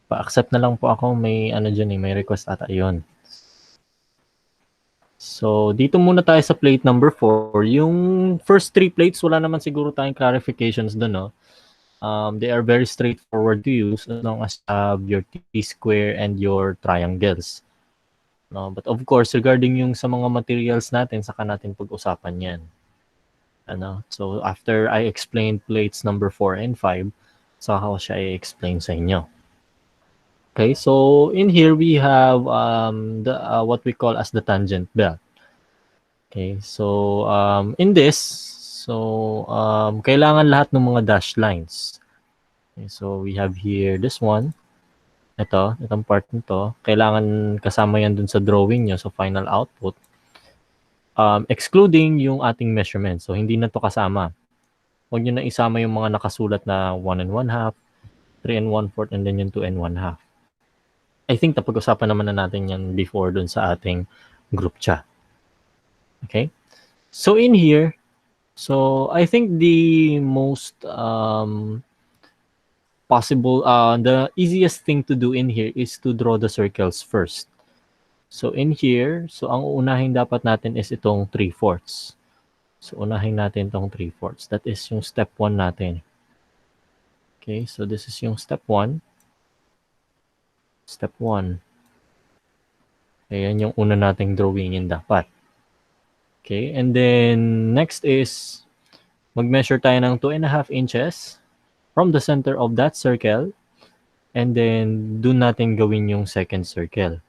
Pa-accept na lang po ako. May ano dyan eh, may request ata yun. So, dito muna tayo sa plate number 4. Yung first 3 plates, wala naman siguro tayong clarifications dun, no? They are very straightforward to use as long as you have your T-square and your triangles. No? But of course, regarding yung sa mga materials natin, saka natin pag-usapan yan. Ano? So, after I explain plates number 4 and 5, saka ko siya i-explain sa inyo. Okay, so in here we have what we call as the tangent belt. Okay, so in this, so kailangan lahat ng mga dashed lines. Okay, so we have here this one. Itong part nito, kailangan kasama yan dun sa drawing nyo, so final output. Excluding yung ating measurement. So hindi na to kasama. Huwag nyo na isama yung mga nakasulat na 1 1/2, 3 1/4, and then yung 2 1/2. I think napag-usapan naman na natin yan before dun sa ating group chat. Okay? So in here, so I think the most possible, the easiest thing to do in here is to draw the circles first. So in here, so ang uunahin dapat natin is itong 3/4. So unahin natin itong 3/4. That is yung step 1 natin. Okay, so this is yung step 1. Step 1. Ayan yung una nating drawingin dapat. Okay, and then next is mag-measure tayo ng 2.5 inches from the center of that circle, and then doon natin gawin yung second circle.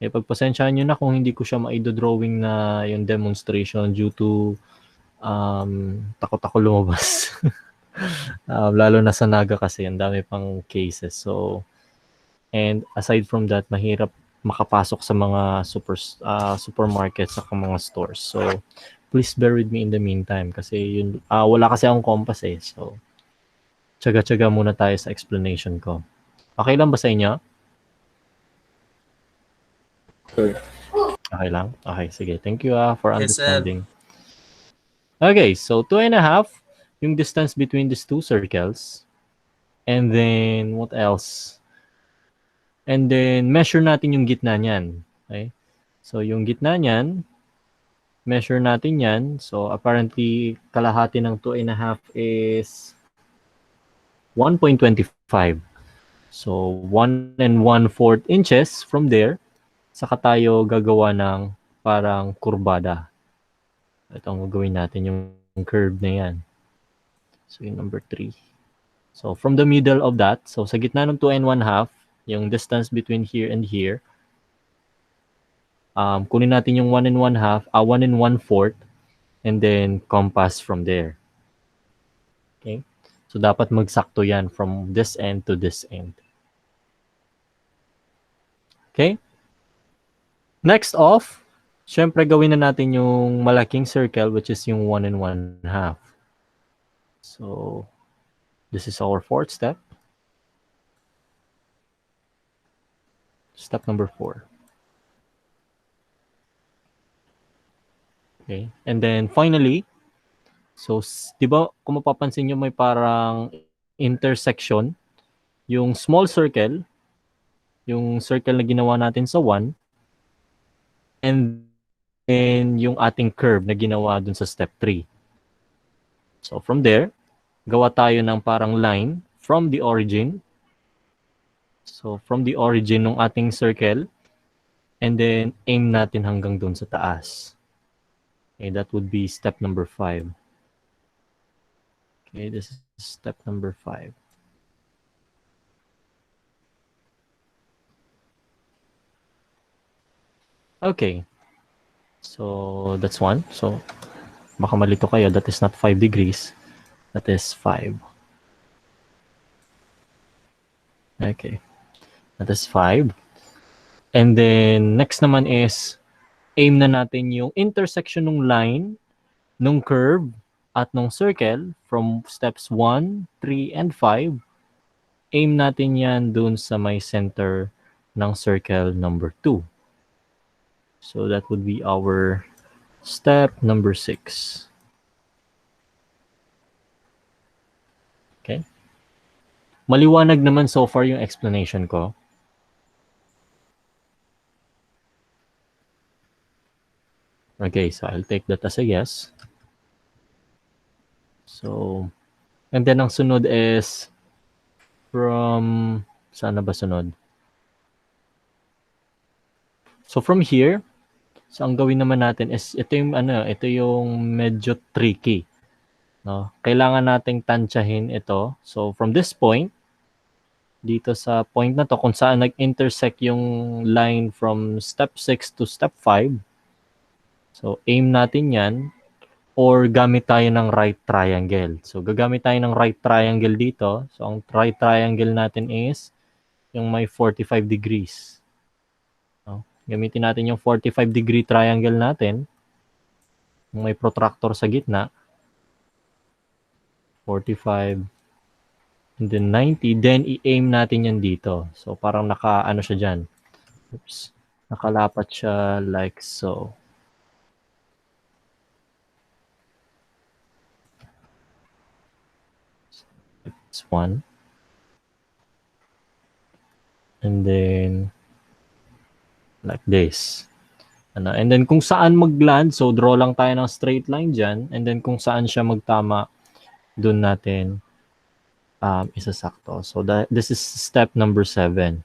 Eh, pagpasensyahan nyo na kung hindi ko siya maidodrawing na yung demonstration due to takot ako lumabas. Lalo na sa Naga kasi, ang dami pang cases. So, and aside from that, mahirap makapasok sa mga supermarkets sa mga stores. So, please bear with me in the meantime kasi yun, wala kasi akong compass eh. So, tsaga-tsaga muna tayo sa explanation ko. Okay lang ba sa inyo? Sure. Okay lang? Okay, sige. Thank you for Yes, sir. understanding. Okay, so 2.5, yung distance between these two circles. And then, what else? And then, measure natin yung gitna niyan. Okay? So, yung gitna niyan, measure natin yan. So, apparently, kalahati ng 2.5 is 1.25. So, 1 1/4 inches from there, saka tayo gagawa ng parang kurbada. Ito ang gagawin natin, yung curve na yan. So, yung number 3. So, from the middle of that, so sa gitna ng 2 1/2, yung distance between here and here, kunin natin yung 1 1/2, 1 1/4, and then compass from there. Okay? So, dapat magsakto yan from this end to this end. Okay? Next off, syempre gawin na natin yung malaking circle, which is yung 1 1/2. So, this is our fourth step. Step number 4. Okay. And then finally, so, di ba kung mapapansin nyo may parang intersection, yung small circle, yung circle na ginawa natin sa 1, and then yung ating curve na ginawa dun sa step 3. So from there, gawa tayo ng parang line from the origin. So from the origin ng ating circle, and then aim natin hanggang dun sa taas. Okay, that would be step number 5. Okay, this is step number 5. Okay. So that's 1. So baka malito kayo, that is not 5 degrees. That is 5. Okay. That is 5. And then next naman is aim na natin yung intersection ng line, nung curve, at nung circle from steps 1, 3, and 5. Aim natin yan dun sa may center ng circle number 2. So that would be our step number 6. Okay? Maliwanag naman so far yung explanation ko. Okay, so I'll take that as a yes. So, and then ang sunod is from, saan na ba sunod? So from here, so ang gawin naman natin is ito yung medyo tricky, no? Kailangan nating tansyahin ito. So from this point, dito sa point na to kung saan nag-intersect yung line from step 6 to step 5. So aim natin 'yan or gamit tayo ng right triangle. So gagamit tayo ng right triangle dito. So ang right triangle natin is yung may 45 degrees. No? Gamitin natin yung 45 degree triangle natin. Yung may protractor sa gitna. 45 and then 90. Then i-aim natin yan dito. So parang naka-ano siya dyan. Oops. Nakalapat siya like so. It's one. And then like this. And then kung saan mag-land, so draw lang tayo ng straight line dyan. And then kung saan siya magtama, dun natin isasakto. So this is step number 7.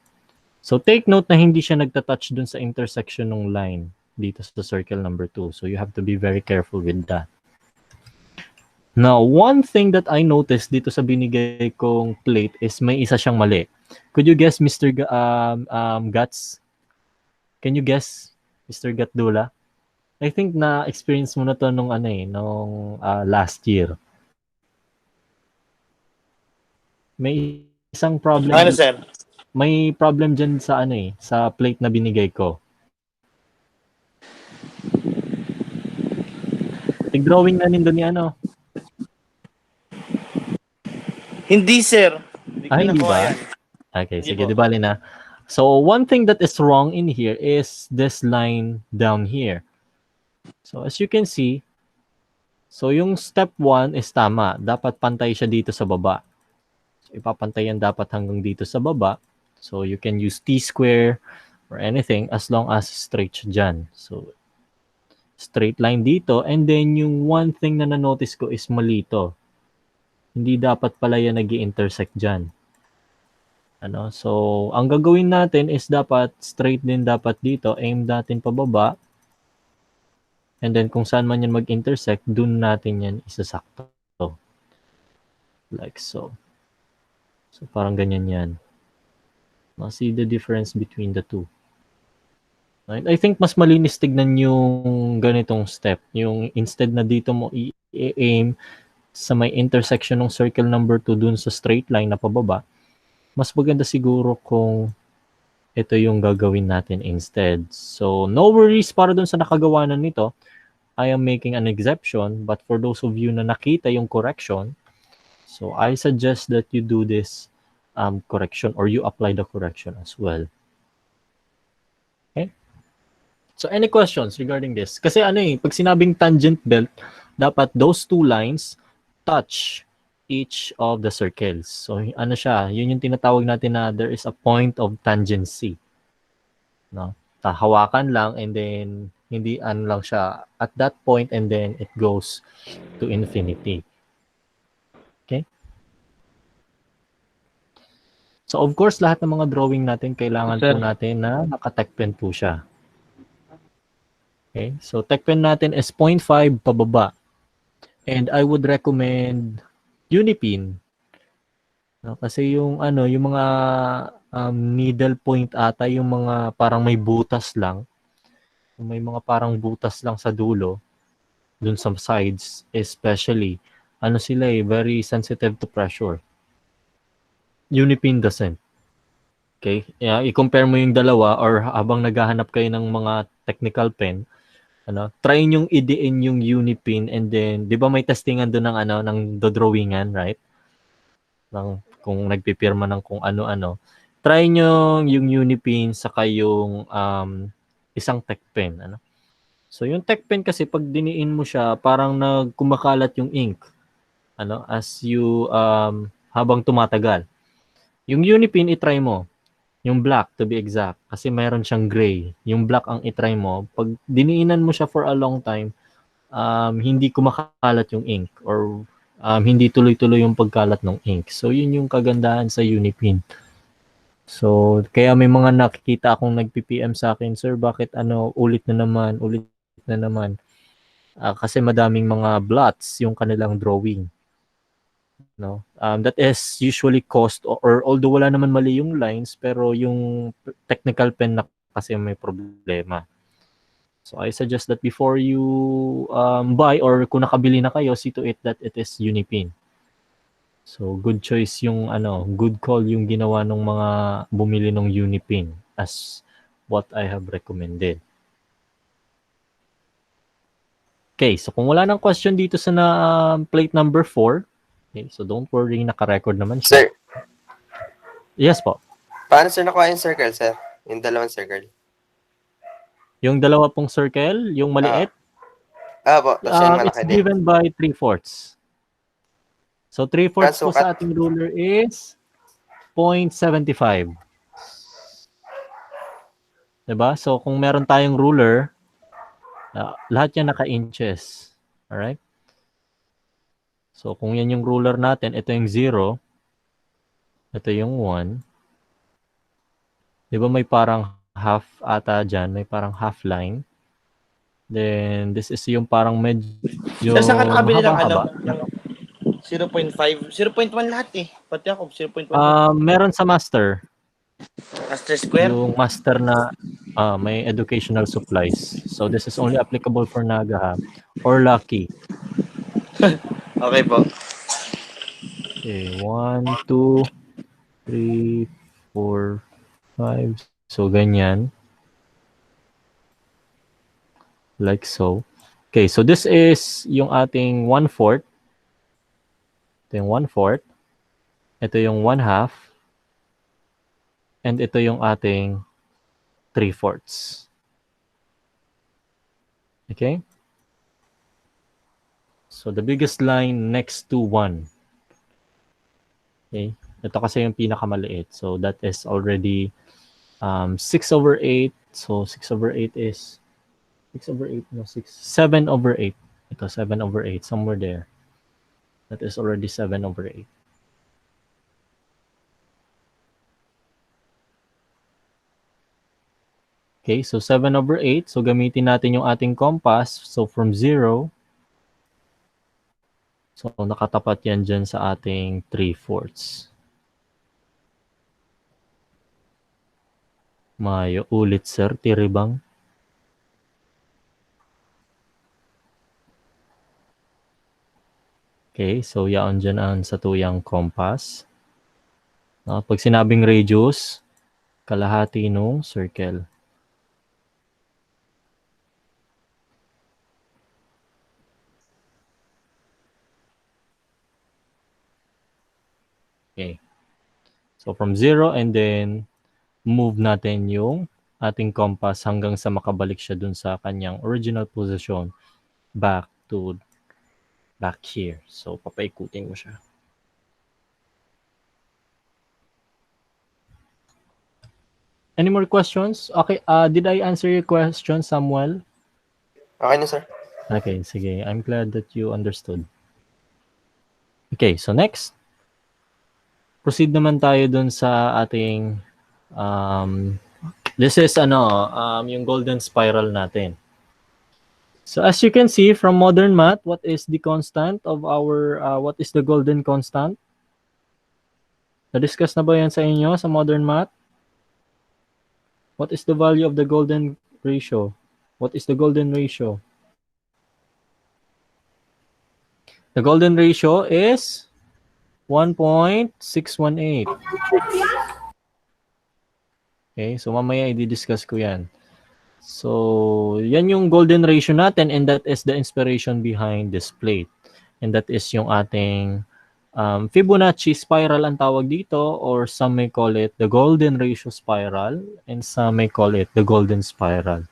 So take note na hindi siya nagtatouch dun sa intersection ng line dito sa circle number 2. So you have to be very careful with that. Now, one thing that I noticed dito sa binigay kong plate is may isa siyang mali. Could you guess, Mr. Guts? Can you guess, Mr. Gatdula? I think na-experience mo na to nung last year. May isang problem. Ano, sir? May problem dyan sa sa plate na binigay ko. Tig-drawing na nindo ni ano? Hindi, sir. Hindi ba? Yan. Okay, Hindi sige, po. di bali na. So, one thing that is wrong in here is this line down here. So, as you can see, so yung step 1 is tama. Dapat pantay siya dito sa baba. So, ipapantayan dapat hanggang dito sa baba. So, you can use T-square or anything as long as straight siya dyan. So, straight line dito. And then, yung one thing na na-notice ko is mali to. Hindi dapat pala yan nag-i-intersect dyan. So, ang gagawin natin is dapat straight din dapat dito. Aim natin pababa. And then, kung saan man yan mag-intersect, dun natin yan isasakto. Like so. So, parang ganyan yan. See the difference between the two. Right? I think mas malinis tignan yung ganitong step. Yung instead na dito mo i-aim sa may intersection ng circle number 2 dun sa straight line na pababa, mas maganda siguro kung ito yung gagawin natin instead. So, no worries para dun sa nakagawa na nito. I am making an exception, but for those of you na nakita yung correction, so I suggest that you do this correction or you apply the correction as well. Okay? So, any questions regarding this? Kasi pag sinabing tangent belt, dapat those two lines touch each of the circles. So, yun yung tinatawag natin na there is a point of tangency. No? Hawakan lang and then hindi lang siya at that point and then it goes to infinity. Okay? So, of course, lahat ng mga drawing natin, kailangan po natin na naka-tech-pen po siya. Okay? So, tech-pen natin is 0.5 pababa. And I would recommend Unipin. No? Kasi yung mga needle point ata, yung mga parang may butas lang. May mga parang butas lang sa dulo, dun sa sides, especially, sila very sensitive to pressure. Unipin doesn't. Okay? I-compare mo yung dalawa or habang naghahanap kayo ng mga technical pen, try nyong idiin yung Unipin and then, di ba may testingan doon ng dodrawingan, right? Kung nagpipirma ng kung ano-ano. Try nyo yung Unipin saka yung isang tech pen. So, yung tech pen kasi pag diniin mo siya, parang kumakalat yung ink. As you, habang tumatagal. Yung unipin, itry mo. Yung black, to be exact. Kasi mayroon siyang gray. Yung black ang itry mo. Pag diniinan mo siya for a long time, hindi kumakalat yung ink or hindi tuloy-tuloy yung pagkalat ng ink. So, yun yung kagandahan sa unipin. So, kaya may mga nakikita akong nag-PPM sa akin, sir, bakit ulit na naman. Kasi madaming mga blots yung kanilang drawing. No? That is usually caused, or although wala naman mali yung lines, pero yung technical pen na kasi may problema. So I suggest that before you buy or kung nakabili na kayo, see to it that it is unipin. So good choice yung good call yung ginawa ng mga bumili ng unipin as what I have recommended. Okay, so kung wala nang question dito sa plate number 4, okay, so don't worry, naka-record naman siya. Sir, Yes po. paano sir nakuha yung circle, sir? Yung dalawang circle. Yung dalawa pong circle, yung maliit, Po, tapos yung it's malaki din. given by 3/4. So 3/4 po Sukat. sa ating ruler is 0.75. Diba? So kung meron tayong ruler, lahat yan naka-inches. Alright? So kung yan yung ruler natin, ito yung 0, ito yung 1. Diba may parang half ata dyan, may parang half line. Then this is yung parang medyo Sir, saan ka nakabili ng mahaba-haba. 0.5? 0.1 lahat eh. Pati ako, 0.1. Meron sa master. Master Square? Yung master na may educational supplies. So this is only applicable for Naga or Lucky. Okay po. Okay, 1, 2, 3, 4, 5. So ganyan. Like so. Okay, so this is yung ating 1/4. Ito yung 1/4. Ito yung 1/2. And ito yung ating 3/4. Okay? So the biggest line next to 1. Okay? Ito kasi yung pinakamaliit. So that is already 6/8. So 6/8 is 6/8, no, 7/8. Ito, 7/8, somewhere there. That is already 7/8. Okay, so 7/8. So gamitin natin yung ating compass. So from 0, so nakatapat yan dyan sa ating 3/4. Mayo ulit, sir, tiribang. Okay, so yaon dyan ang sa tuyang compass. Pag sinabing radius, kalahati nung circle. Okay. So from 0 and then move natin yung ating compass hanggang sa makabalik siya dun sa kanyang original position back here. So papaikutin mo siya. Any more questions? Okay, did I answer your question, Samuel? Okay na, sir. Okay, sige. I'm glad that you understood. Okay, so next. Proceed naman tayo dun sa ating this is yung golden spiral natin. So as you can see from modern math, what is the constant of our what is the golden constant? Na-discuss na ba yan sa inyo sa modern math? What is the value of the golden ratio? What is the golden ratio? The golden ratio is 1.618. Okay, so mamaya i-discuss ko yan. So, yan yung golden ratio natin and that is the inspiration behind this plate. And that is yung ating Fibonacci spiral ang tawag dito, or some may call it the golden ratio spiral and some may call it the golden spiral.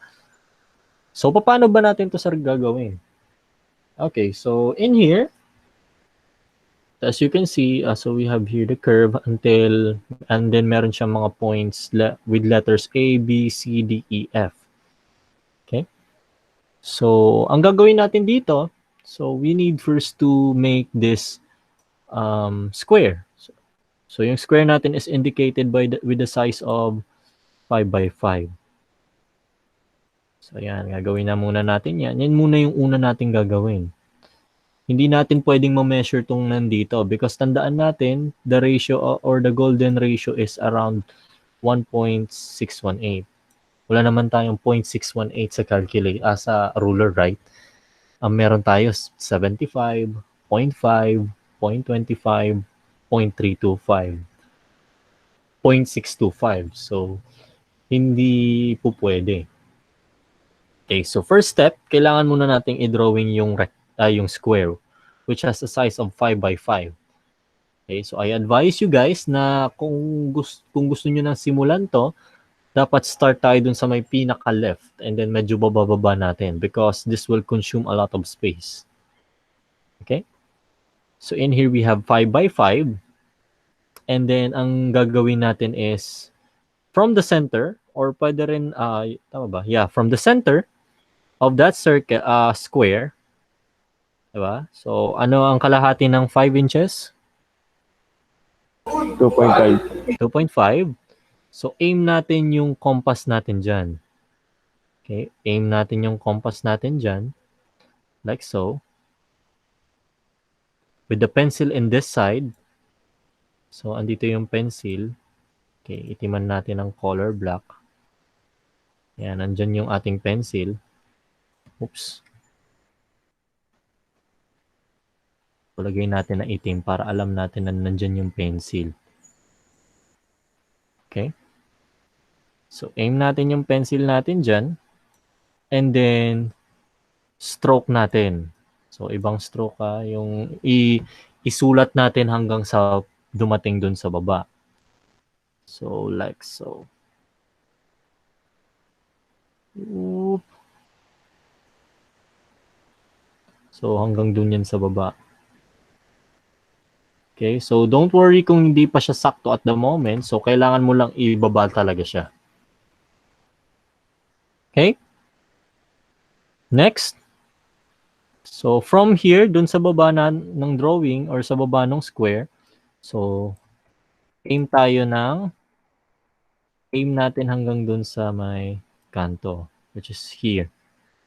So, paano ba natin to, sir, gagawin? Okay, so in here, As you can see, so we have here the curve until, and then meron siyang mga points with letters A, B, C, D, E, F. Okay? So, ang gagawin natin dito, so we need first to make this square. So, yung square natin is indicated with the size of 5 by 5. So, yan. Gagawin na muna natin yan. Yan muna yung una natin gagawin. Hindi natin pwedeng ma-measure tong nandito because tandaan natin, the ratio or the golden ratio is around 1.618. Wala naman tayong 0.618 sa sa ruler, right? Meron tayo 75, 0.5, 0.25, 0.325, 0.625. So, hindi po pwede. Okay, so first step, kailangan muna nating i-drawing yung square, which has a size of 5 by 5. Okay, so I advise you guys na kung gusto nyo nang simulan to, dapat start tayo dun sa may pinaka-left and then medyo bababa natin because this will consume a lot of space. Okay? So in here we have 5 by 5 and then ang gagawin natin is from the center or pwede rin, tama ba? Yeah, from the center of that circle, square, diba? So ano ang kalahati ng 5 inches? 2.5. 2.5. So, aim natin yung compass natin dyan. Okay? Aim natin yung compass natin dyan. Like so. With the pencil in this side. So, andito yung pencil. Okay, itiman natin ng color black. Yan, nandyan yung ating pencil. Oops. Lagay natin na itim para alam natin na nandyan yung pencil. Okay? So, aim natin yung pencil natin dyan. And then, stroke natin. So, ibang stroke yung isulat natin hanggang sa dumating dun sa baba. So, like so. Oop. So, hanggang dun yan sa baba. Okay, so don't worry kung hindi pa siya sakto at the moment. So, kailangan mo lang ibaba talaga siya. Okay? Next. So, from here, dun sa baba ng drawing or sa baba ng square, so, aim natin hanggang dun sa may kanto, which is here.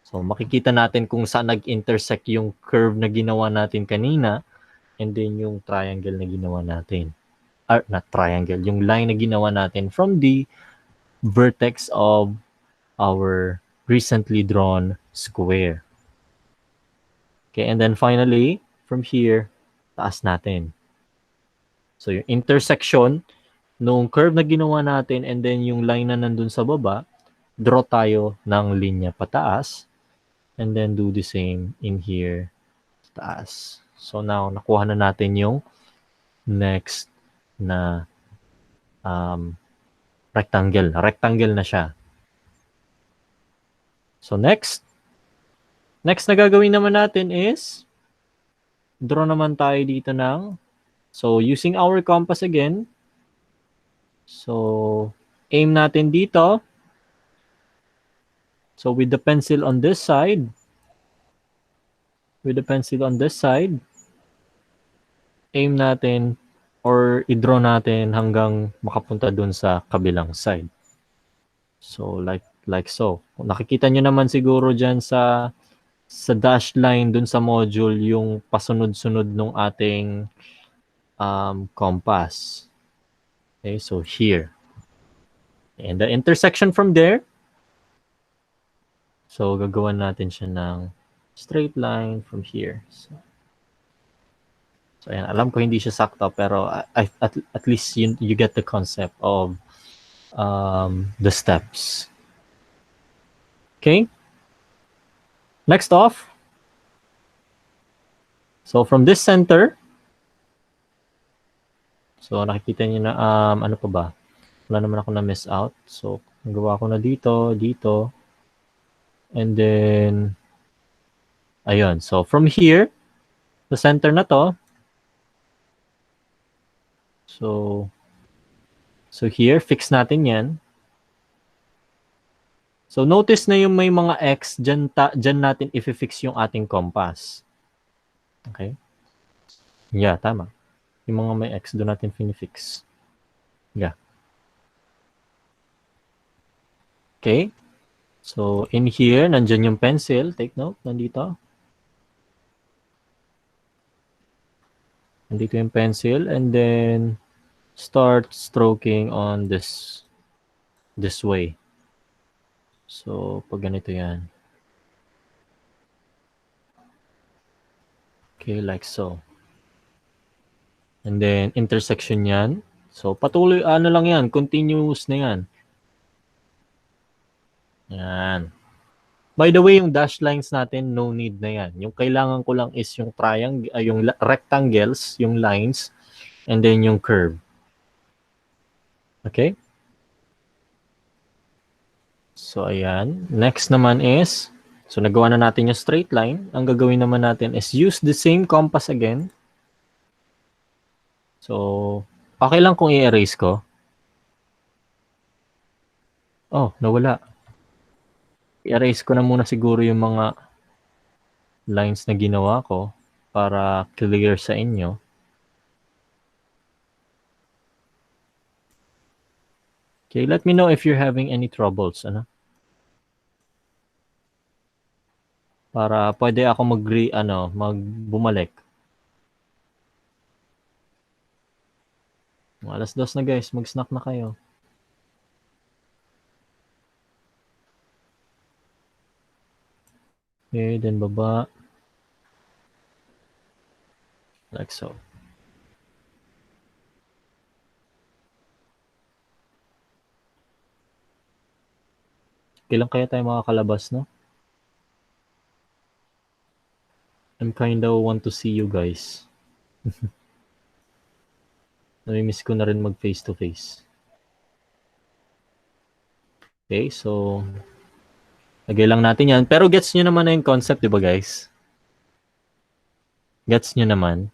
So, makikita natin kung saan nag-intersect yung curve na ginawa natin kanina and then yung triangle na ginawa natin. Not triangle, yung line na ginawa natin from the vertex of our recently drawn square. Okay, and then finally, from here, taas natin. So, yung intersection nung curve na ginawa natin and then yung line na nandun sa baba, draw tayo ng linya pataas and then do the same in here, taas. So, now, nakuha na natin yung next na rectangle. Rectangle na siya. So, next na gagawin naman natin is draw naman tayo dito ng, so, using our compass again. So, aim natin dito. So, with the pencil on this side, aim natin or i-draw natin hanggang makapunta dun sa kabilang side. So, like so. Nakikita nyo naman siguro dyan sa dash line dun sa module yung pasunod-sunod nung ating compass. Okay, so here. And the intersection from there, so gagawan natin siya ng straight line from here. So ayan, alam ko hindi siya sakto pero at least you get the concept of the steps. Okay? Next off. So from this center, so nakikita niyo na ano pa ba? Wala naman ako na miss out. So nagawa ko na dito. And then ayun. So from here, the center na to, So here, fix natin yan. So notice na yung may mga X, dyan natin i-fix yung ating compass. Okay? Yeah, tama. Yung mga may X, doon natin finifix. Yeah. Okay? So in here, nandyan yung pencil. Take note, nandito. Nandito yung pencil. And then, start stroking on this way. So, pag ganito yan. Okay, like so. And then, intersection yan. So, patuloy, ano lang yan, continuous na yan. Yan. By the way, yung dash lines natin, no need na yan. Yung kailangan ko lang is yung triangle, yung rectangles, yung lines, and then yung curve. Okay? So, ayan. Next naman is, so nagawa na natin yung straight line. Ang gagawin naman natin is use the same compass again. So, okay lang kung i-erase ko. Oh, nawala. I-erase ko na muna siguro yung mga lines na ginawa ko para clear sa inyo. Okay, let me know if you're having any troubles, ano? Para pwede ako magbumalik. Alas 2 na guys, mag-snack na kayo. Okay, then baba. Like so. Kailan kaya tayo makakalabas, no? I'm kinda want to see you guys. Namimiss ko na rin mag face-to-face. Okay, so lagay lang natin yan. Pero gets nyo naman na yung concept, di ba guys? Gets nyo naman?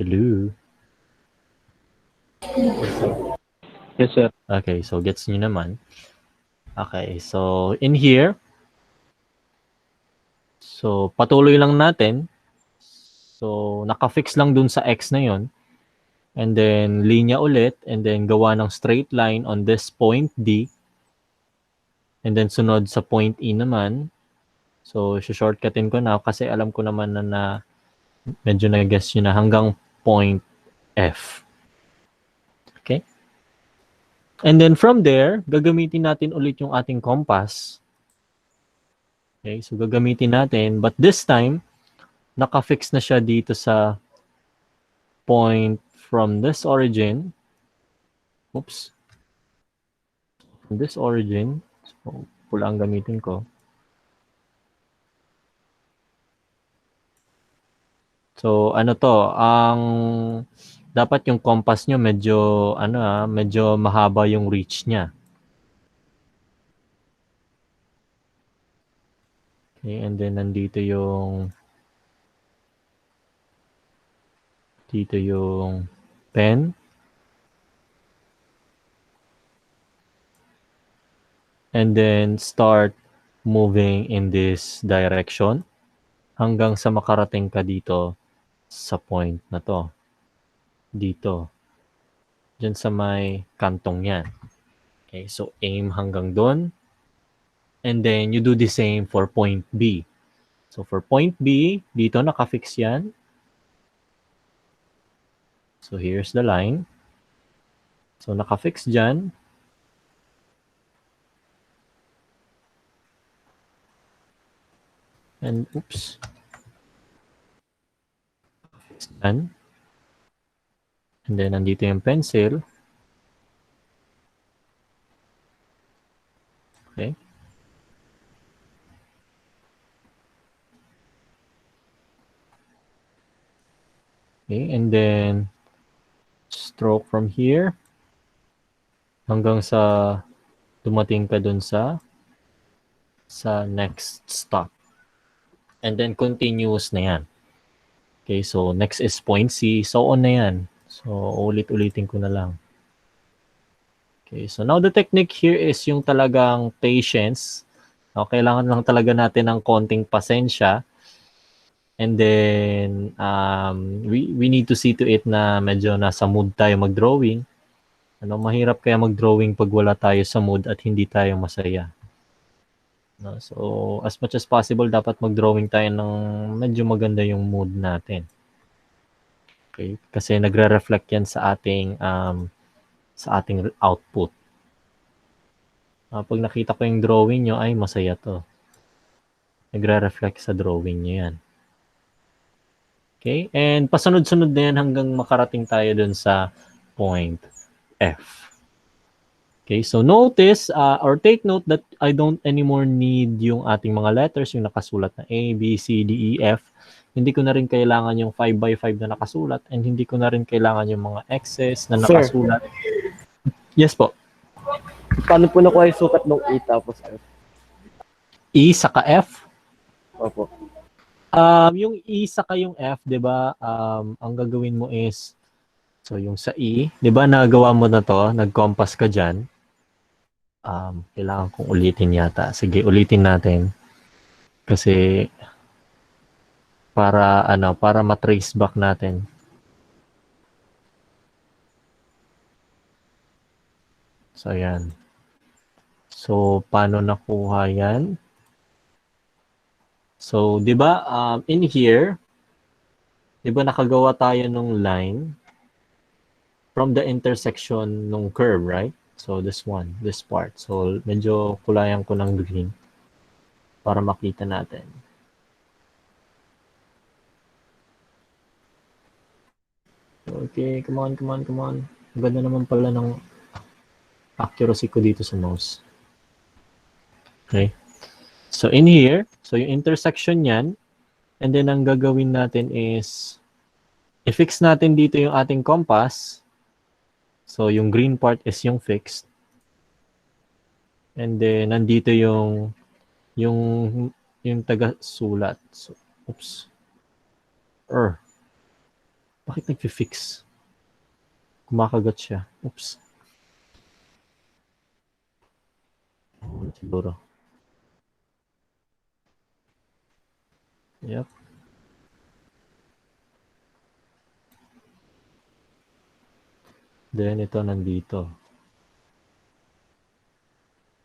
Hello? Yes, sir. Okay, so gets nyo naman. Okay, so in here, so patuloy lang natin. So naka-fix lang dun sa X na yon. And then linya ulit, and then gawa ng straight line on this point D. And then sunod sa point E naman. So shortcutin ko na kasi alam ko naman na medyo na-guess nyo na hanggang point F. Okay? And then from there, gagamitin natin ulit yung ating compass. Okay, so gagamitin natin. But this time, naka-fix na siya dito sa point from this origin. Oops. From this origin. So, pula ang gamitin ko. So, ano to? Dapat yung compass nyo medyo, medyo mahaba yung reach niya. Okay, and then nandito yung pen. And then start moving in this direction hanggang sa makarating ka dito sa point na to. Dito. Diyan sa may kantong yan. Okay, so aim hanggang doon. And then you do the same for point B. So for point B, dito naka-fix yan. So here's the line. So naka-fix dyan. And oops. Dyan. And then nandito yung pencil. Okay. Okay, and then stroke from here hanggang sa dumating ka dun sa next stop. And then continuous na yan. Okay, so next is point C. So on na yan. So ulit-ulitin ko na lang. Okay, so now the technique here is yung talagang patience. No, kailangan lang talaga natin ng konting pasensya. And then we need to see to it na medyo nasa mood tayo mag-drawing. Ano, mahirap kaya mag-drawing pag wala tayo sa mood at hindi tayo masaya. No, so as much as possible dapat mag-drawing tayo ng medyo maganda yung mood natin. Okay? Kasi nagre-reflect yan sa ating output. Pag nakita ko yung drawing nyo, ay masaya to. Nagre-reflect sa drawing nyo yan. Okay? And pasunod-sunod na yan hanggang makarating tayo dun sa point F. Okay, so notice or take note that I don't anymore need yung ating mga letters, yung nakasulat na A, B, C, D, E, F. Hindi ko na rin kailangan yung 5x5 na nakasulat and hindi ko na rin kailangan yung mga X's na nakasulat. Yes po. Paano po nakuha yung sukat ng E tapos F? E saka F. Opo. Yung E saka yung F, 'di ba? Ang gagawin mo is so yung sa E, 'di ba nagawa mo na 'to, nag-compass ka diyan. Kailangan kong ulitin yata. Sige, ulitin natin. Kasi para ma-trace back natin. So yan. So paano nakuha yan? So 'di ba in here, 'di ba nakagawa tayo ng line from the intersection ng curve, right? So this part. So medyo kulayan ko ng green para makita natin. Okay, come on. Ang ganda naman pala ng accuracy ko dito sa mouse. Okay. So in here, so yung intersection yan, and then ang gagawin natin is i-fix natin dito yung ating compass. So yung green part is yung fixed. And then nandito yung taga-sulat. So, oops. Bakit nag-fix? Kumakagat siya. Oops. Siguro. Yep. Then ito nandito.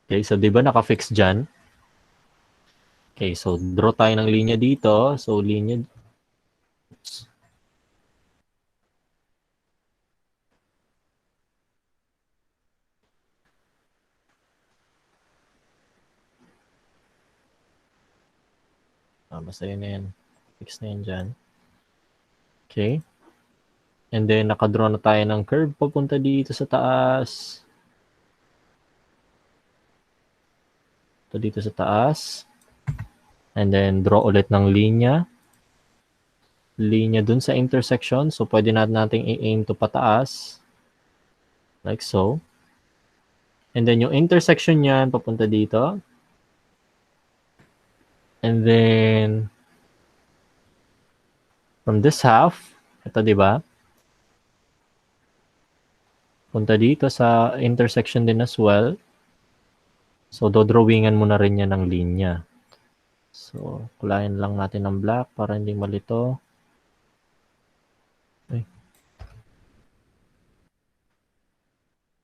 Okay, so 'di ba naka-fix diyan? Okay, so draw tayo ng linya dito. So linya. Oops. Basta yun na yan. Fix na yan dyan. Okay. And then, nakadraw na tayo ng curve papunta dito sa taas. Ito dito sa taas. And then, draw ulit ng linya. Linya dun sa intersection. So, pwede nating i-aim to pataas. Like so. And then, yung intersection niyan, papunta dito. And then, from this half, ito diba? Punta dito sa intersection din as well. So, dodrawingan mo na rin yan ng linya. So, kulayan lang natin ng black para hindi malito. Okay.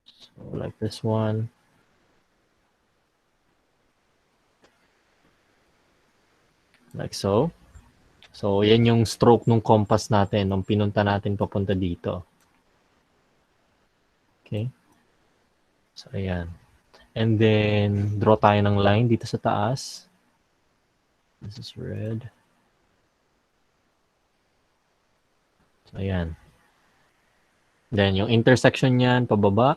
So, like this one. Like so. So, yan yung stroke ng compass natin nung pinunta natin papunta dito. Okay. So, ayan. And then, draw tayo ng line dito sa taas. This is red. So, ayan. Then, yung intersection niyan, pababa.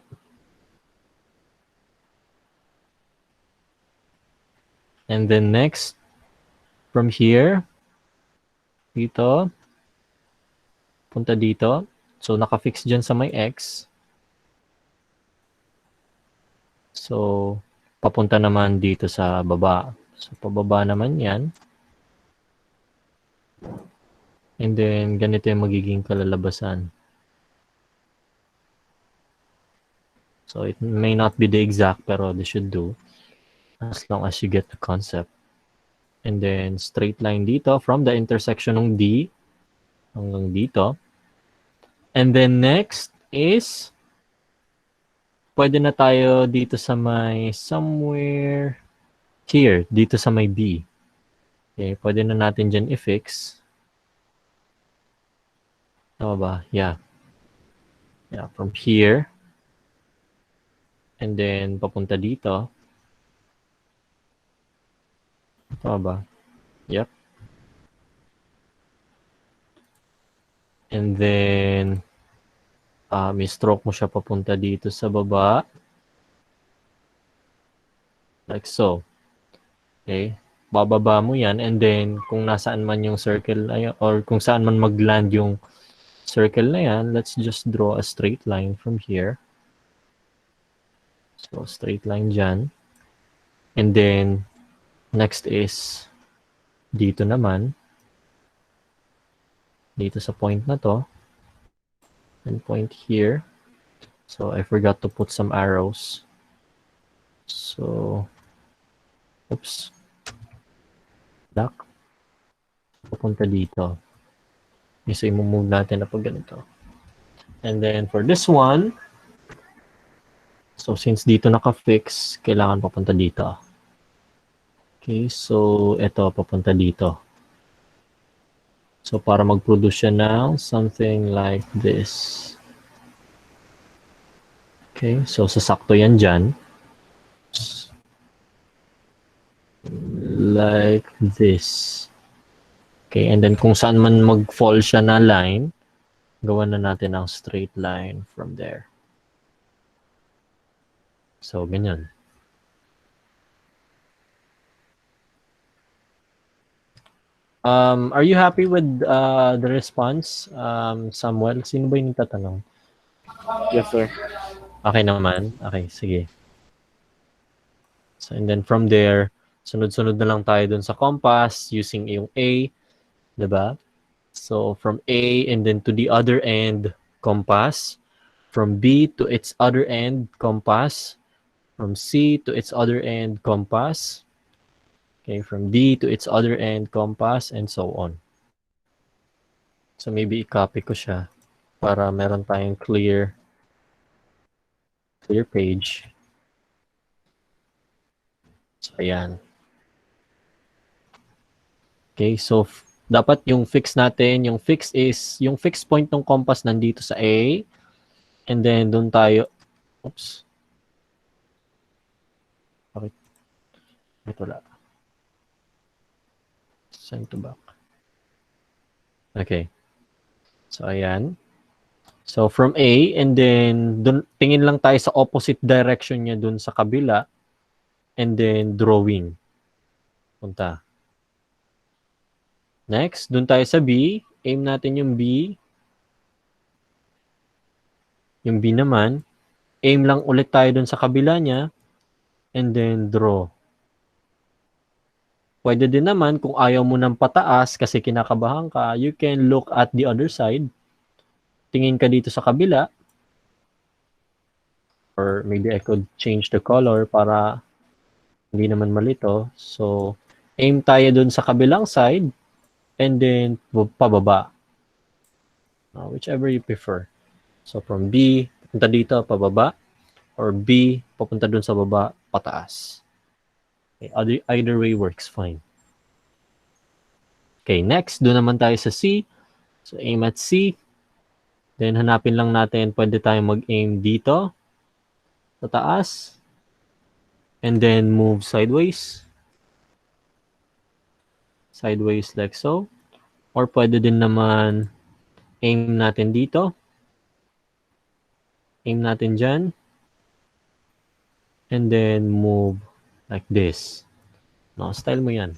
And then, next, from here, dito, punta dito. So, naka-fix dyan sa may X. So, papunta naman dito sa baba. So, pababa naman yan. And then, ganito yung magiging kalalabasan. So, it may not be the exact, pero this should do. As long as you get the concept. And then, straight line dito from the intersection ng D hanggang dito. And then, next is, pwede na tayo dito sa may somewhere here, dito sa may B. Okay, pwede na natin dyan i-fix. Tama ba? Yeah. Yeah, from here. And then, papunta dito. Tama ba? Yep. And then, i-stroke mo siya papunta dito sa baba. Like so. Okay. Bababa mo yan. And then, kung nasaan man yung circle, or kung saan man mag-land yung circle na yan, let's just draw a straight line from here. So, straight line dyan. And then, next is, dito naman. Dito sa point na to. And point here. So, I forgot to put some arrows. So, oops. Back. Papunta dito. So, i-move natin na pag ganito. And then, for this one, so, since dito naka-fix, kailangan papunta dito. Okay, so, ito, papunta dito. So, para mag-produce siya ng something like this. Okay, so, sasakto yan dyan. Like this. Okay, and then kung saan man mag-fall siya na line, gawan na natin ang straight line from there. So, ganyan. Are you happy with the response, Samuel? Sino ba yung tatanong? Yes, sir. Okay naman? Okay, sige. So, and then from there, sunod-sunod na lang tayo dun sa compass using yung A. Diba? So, from A and then to the other end, compass. From B to its other end, compass. From C to its other end, compass. Okay, from D to its other end, compass, and so on. So, maybe i-copy ko siya para meron tayong clear page. So, ayan. Okay, so dapat yung fix natin, yung fix point ng compass nandito sa A. And then, doon tayo, oops. Okay. Ito lang. Send to back. Okay. So, ayan. So, from A, and then, dun, tingin lang tayo sa opposite direction niya dun sa kabila. And then, drawing. Punta. Next, dun tayo sa B. Aim natin yung B. Yung B naman. Aim lang ulit tayo dun sa kabila niya. And then, draw. Pwede din naman, kung ayaw mo ng pataas kasi kinakabahan ka, you can look at the other side. Tingin ka dito sa kabila. Or maybe I could change the color para hindi naman malito. So, aim tayo dun sa kabilang side. And then, pababa. Whichever you prefer. So, from B, papunta dito, pababa. Or B, papunta dun sa baba, pataas. Okay, either way works fine. Okay, next, doon naman tayo sa C. So, aim at C. Then, hanapin lang natin, pwede tayong mag-aim dito. Sa taas. And then, move sideways. Sideways like so. Or pwede din naman aim natin dito. Aim natin dyan. And then move like this. No, style mo yan.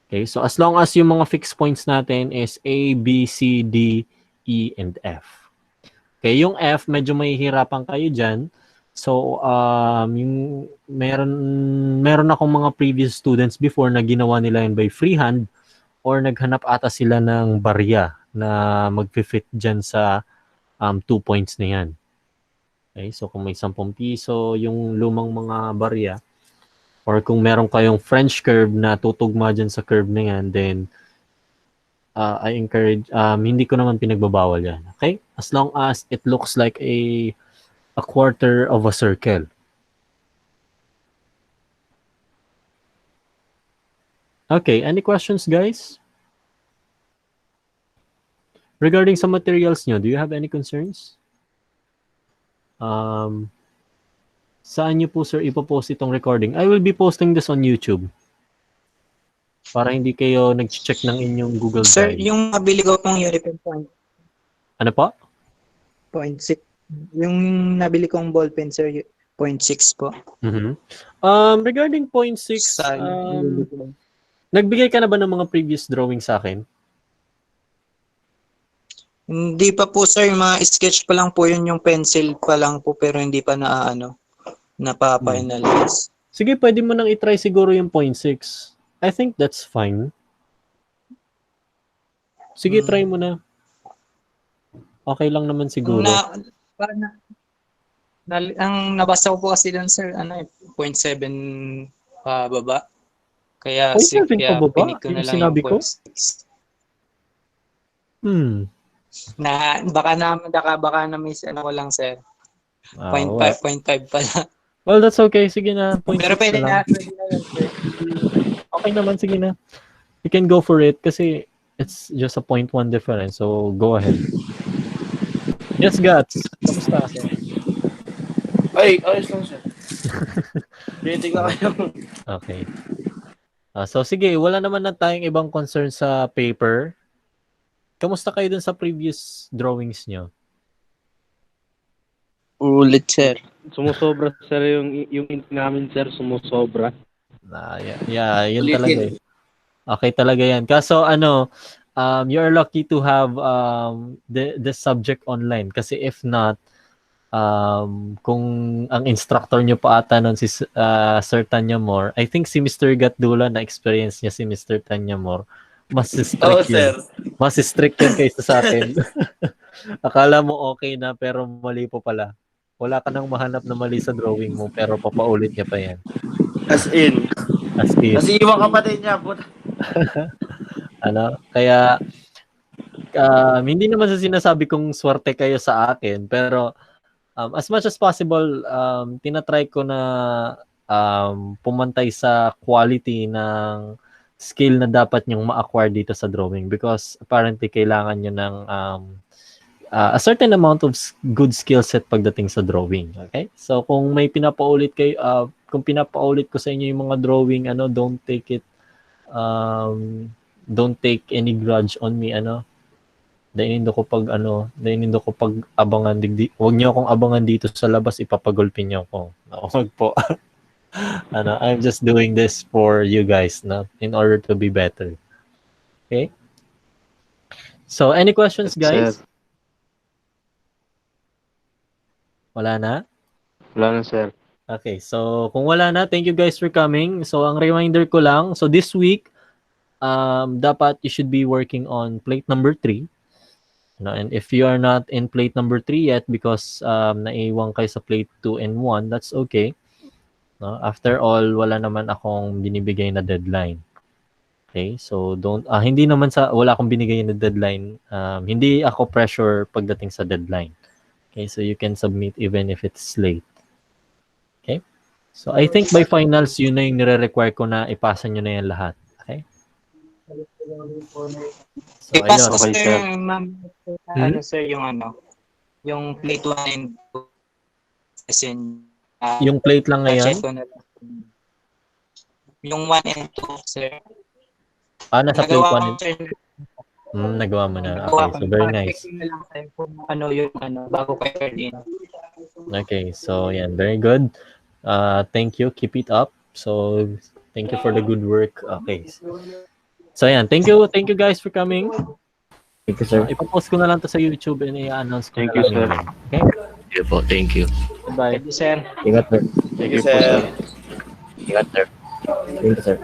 Okay, so as long as yung mga fixed points natin is A, B, C, D, E, and F. Okay, yung F, medyo mahihirapan kayo dyan. So, yung meron akong mga previous students before na ginawa nila yun by freehand. or naghanap ata sila ng barya na mag-fit dyan sa 2 points na yan. Okay, so kung may 10 piso yung lumang mga barya, or kung meron kayong French curve na tutugma dyan sa curve na yan, then I encourage, hindi ko naman pinagbabawal yan. Okay? As long as it looks like a quarter of a circle. Okay, any questions, guys? Regarding sa materials nyo, do you have any concerns? Saan nyo po, sir, ipopost itong recording? I will be posting this on YouTube. Para hindi kayo nag-check ng inyong Google Sir, Drive. yung nabili ko pong Unipen Ano po? 0.6. Yung nabili kong ballpen, sir, 0.6 po. Regarding 0.6, nagbigay ka na ba ng mga previous drawing sa akin? Hindi pa po, sir. Yung mga sketch pa lang po yun, yung pencil pa lang po, pero hindi pa napapa-analyze. Sige, pwede mo nang itry siguro yung 0.6. I think that's fine. Sige, try mo na. Okay lang naman siguro. Ang nabasa ko po kasi doon, sir, 0.7 baba. Kaya, 0.7 kaya pa baba? pinig ko na Yung lang sinabi yung ko? 0.6. Baka na miss ko lang, sir. 0.5 pala. Well, that's okay. Sige na. 0.6 Pero pwede na lang. pwede na yun, sir. Okay naman, sige na. You can go for it kasi it's just a 0.1 difference. So, go ahead. Yes, Gats. Kamusta, sir? Ay, ayos lang siya. Titignan kayo. Okay. So, sige. Wala naman na tayong ibang concern sa paper. Kamusta kayo dun sa previous drawings nyo? Ulit, sir. Sumusobra, sir, yung ink namin, sir, sumusobra. Yeah, yun talaga eh. Okay talaga yan. Kaso you're lucky to have the subject online kasi if not, kung ang instructor nyo pa ata nun si Sir Tanyamor, I think si Mr. Gatdula na experience niya si Mr. Tanyamor, mas strict yun. Sir. Mas strict yun kaysa sa akin. Akala mo okay na pero mali po pala. Wala ka nang mahanap na mali sa drawing mo pero papaulit niya pa yan. As in. Kasi iwang kapatid niya. Kaya hindi naman sa sinasabi kong swerte kayo sa akin pero as much as possible tinatry ko na pumantay sa quality ng skill na dapat nyong ma-acquire dito sa drawing because apparently kailangan nyo ng a certain amount of good skill set pagdating sa drawing. Okay? So kung may pinapaulit kayo, kung pinapaulit ko sa inyo yung mga drawing, don't take it, don't take any grudge on me, Dainindo ko pag abangan, huwag niyo akong abangan dito sa labas, ipapagulpin niyo ako. Huwag po. I'm just doing this for you guys, in order to be better. Okay? So, any questions, guys? Sir. Wala na? Wala na, sir. Okay, so kung wala na, thank you guys for coming. So, ang reminder ko lang, so this week, dapat you should be working on plate number 3. And if you are not in plate number 3 yet because naiwan kayo sa plate 2 and 1, that's okay. After all, wala naman akong binibigay na deadline. Okay? So hindi naman wala akong binigay na deadline. Hindi ako pressure pagdating sa deadline. Okay? So you can submit even if it's late. Okay? So I think by finals, yun na yung nire-require ko na ipasa nyo na yan lahat. Okay? So, Ipas ko, ayun. sir, ma'am, sir, yung plate 1 and 2. As in, yung plate lang ngayon? Yung 1 and 2, sir. Nasa plate 1 and 2. Nagawa mo na. Okay, so very nice. Bago kayo din. Okay, so yan, very good. Thank you, keep it up. So, thank you for the good work. Okay. So yan, thank you guys for coming. Thank you, sir. Ipopost ko na lang to sa YouTube and i-announce ko Thank na you, lang. sir. Okay? Thank you. Goodbye. Thank you, sir. Ingat, sir. Thank you, sir. Ingat, sir. Thank you, sir.